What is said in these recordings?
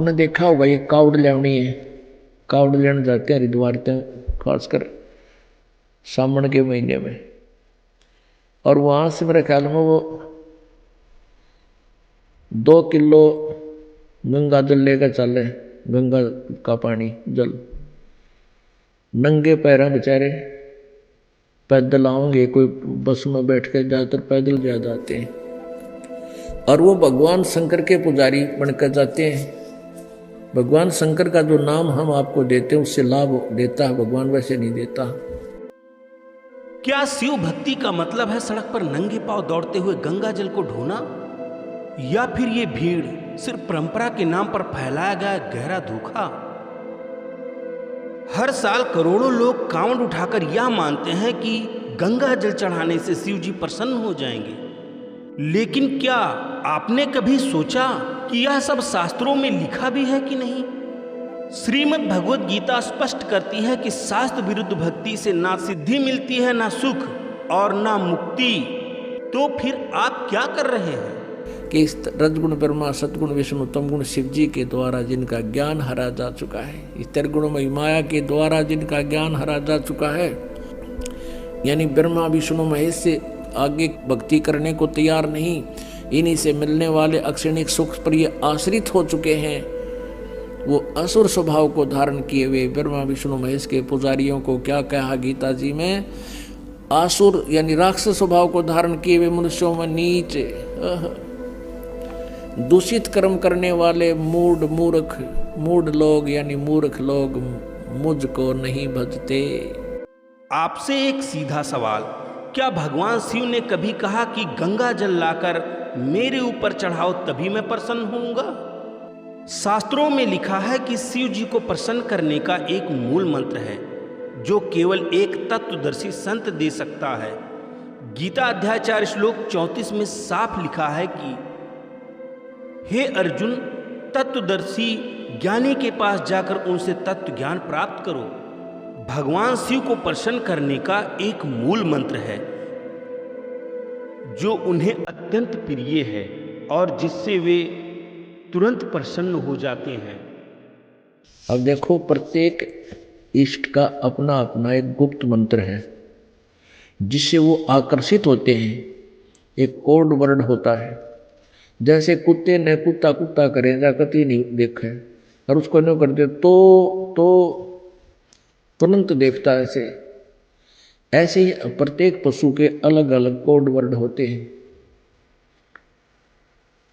आपने देखा होगा ये कावड़ लेवनी है, कावड़ लेने जाते हैं हरिद्वार तक, खासकर सावन के महीने में। और वहाँ से मेरे ख्याल में वो 2 किलो गंगा जल लेकर चले, गंगा का पानी जल। नंगे पैर बेचारे पैदल आओगे, कोई बस में बैठ कर ज़्यादातर पैदल जा जाते हैं। और वो भगवान शंकर के पुजारी बनकर जाते हैं। भगवान शंकर का जो नाम हम आपको देते हैं उससे लाभ देता है भगवान, वैसे नहीं देता। क्या शिव भक्ति का मतलब है सड़क पर नंगे पांव दौड़ते हुए गंगा जल को ढोना, या फिर ये भीड़ सिर्फ परंपरा के नाम पर फैलाया गया गहरा धोखा? हर साल करोड़ों लोग कांवड़ उठाकर यह मानते हैं कि गंगा जल चढ़ाने से शिव जी प्रसन्न हो जाएंगे। लेकिन क्या आपने कभी सोचा कि यह सब शास्त्रों में लिखा भी है कि नहीं? श्रीमद् भगवद गीता स्पष्ट करती है कि शास्त्र विरुद्ध भक्ति से ना सिद्धि मिलती है, ना सुख और ना मुक्ति। तो फिर आप क्या कर रहे हैं? कि इस रजगुण ब्रह्मा सतगुण विष्णु तम गुण शिव जी के द्वारा जिनका ज्ञान हरा जा चुका है, इस त्रिगुणमयी माया के द्वारा जिनका ज्ञान हरा जा चुका है, यानी ब्रह्मा विष्णु महेश से आगे भक्ति करने को तैयार नहीं, इन्हीं से मिलने वाले अक्षणिक सुख पर ये आश्रित हो चुके हैं, वो असुर स्वभाव को धारण किए हुए ब्रह्मा विष्णु महेश के पुजारियों को क्या कहा गीता जी में? आसुर यानी राक्षस स्वभाव को धारण किए हुए मनुष्यों में नीच दूषित कर्म करने वाले मूढ़ लोग यानी मूर्ख लोग मुझको नहीं भजते। आपसे एक सीधा सवाल, क्या भगवान शिव ने कभी कहा कि गंगा जल लाकर मेरे ऊपर चढ़ाओ तभी मैं प्रसन्न होऊंगा? शास्त्रों में लिखा है कि शिव जी को प्रसन्न करने का एक मूल मंत्र है जो केवल एक तत्वदर्शी संत दे सकता है। गीता अध्याय 4 श्लोक 34 में साफ लिखा है कि हे अर्जुन, तत्वदर्शी ज्ञानी के पास जाकर उनसे तत्व ज्ञान प्राप्त करो। भगवान शिव को प्रसन्न करने का एक मूल मंत्र है जो उन्हें अत्यंत प्रिय है और जिससे वे तुरंत प्रसन्न हो जाते हैं। अब देखो, प्रत्येक इष्ट का अपना अपना एक गुप्त मंत्र है जिससे वो आकर्षित होते हैं। एक कोड वर्ड होता है, जैसे कुत्ते ने कुत्ता कुत्ता करें जा कति नहीं देखे और उसको नहीं करते तो तुरंत देखता है। ऐसे ही प्रत्येक पशु के अलग अलग कोड वर्ड होते हैं।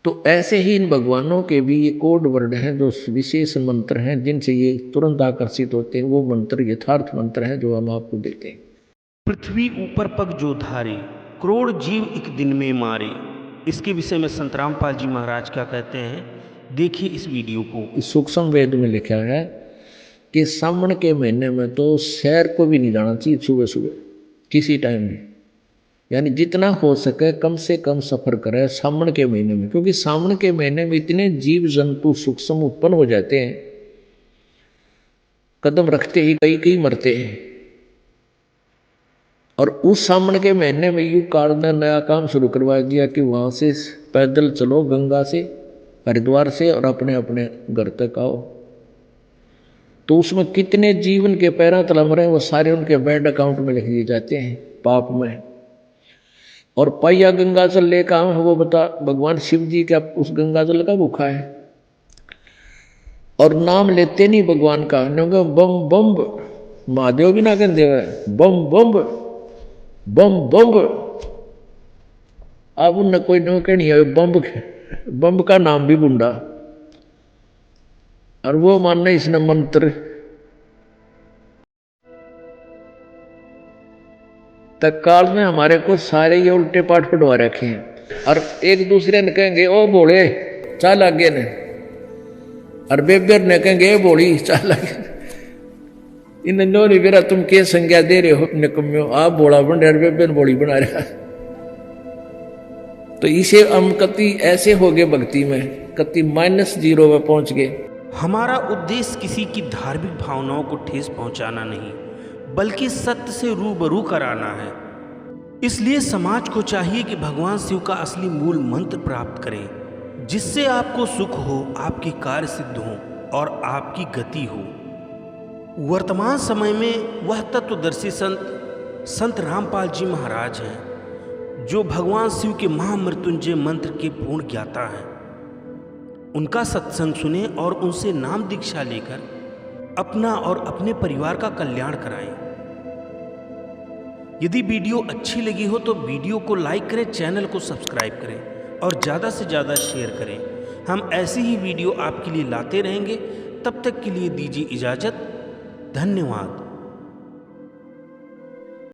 तो ऐसे ही इन भगवानों के भी ये कोड वर्ड हैं, जो विशेष मंत्र हैं जिनसे ये तुरंत आकर्षित होते हैं। वो मंत्र यथार्थ मंत्र हैं जो हम आपको देते हैं। पृथ्वी ऊपर पग जो धारे, करोड़ जीव एक दिन में मारे। इसके विषय में संत रामपाल जी महाराज क्या कहते हैं, देखिए इस वीडियो को। इस सूक्ष्म वेद में लिखा है कि सावन के महीने में तो शहर को भी नहीं जाना चाहिए सुबह सुबह किसी टाइम भी, यानी जितना हो सके कम से कम सफर करें सावन के महीने में, क्योंकि सावन के महीने में इतने जीव जंतु सूक्ष्म उत्पन्न हो जाते हैं, कदम रखते ही कई मरते हैं। और उस सावन के महीने में युग काल ने नया काम शुरू करवा दिया कि वहाँ से पैदल चलो गंगा से हरिद्वार से और अपने अपने घर तक आओ। तो उसमें कितने जीवन के पैरा तलम रहे हैं वो सारे उनके बैंक अकाउंट में लिख दिए जाते हैं पाप में। और पैया गंगा जल लेकर आए वो बता भगवान शिव जी का उस गंगा जल का भूखा है और नाम लेते नहीं भगवान का, बम बम महादेव भी ना कहते बम बम बम बम। अब उन कोई नो कहनी है बम का नाम भी बुंडा, और वो मानने इसने मंत्र। तत्काल में हमारे को सारे ये उल्टे पाठ पढ़वा रखे हैं और एक दूसरे ने कहेंगे ओ बोले चाल आगे ने, और बेबर ने कहेंगे बोली चाल आगे। इन नो नहीं बेरा तुम क्या संज्ञा दे रहे हो अपने कम्यो, आप बोला बन रहे बेबर बोली बना रहा। तो इसे हम कति ऐसे हो गए भक्ति में, कति -0 में पहुंच गए। हमारा उद्देश्य किसी की धार्मिक भावनाओं को ठेस पहुंचाना नहीं, बल्कि सत्य से रूबरू कराना है। इसलिए समाज को चाहिए कि भगवान शिव का असली मूल मंत्र प्राप्त करें, जिससे आपको सुख हो, आपके कार्य सिद्ध हो और आपकी गति हो। वर्तमान समय में वह तत्वदर्शी संत रामपाल जी महाराज हैं, जो भगवान शिव के महामृत्युंजय मंत्र के पूर्ण ज्ञाता हैं। उनका सत्संग सुने और उनसे नाम दीक्षा लेकर अपना और अपने परिवार का कल्याण कराएं। यदि वीडियो अच्छी लगी हो तो वीडियो को लाइक करें, चैनल को सब्सक्राइब करें और ज़्यादा से ज़्यादा शेयर करें। हम ऐसी ही वीडियो आपके लिए लाते रहेंगे। तब तक के लिए दीजिए इजाज़त। धन्यवाद।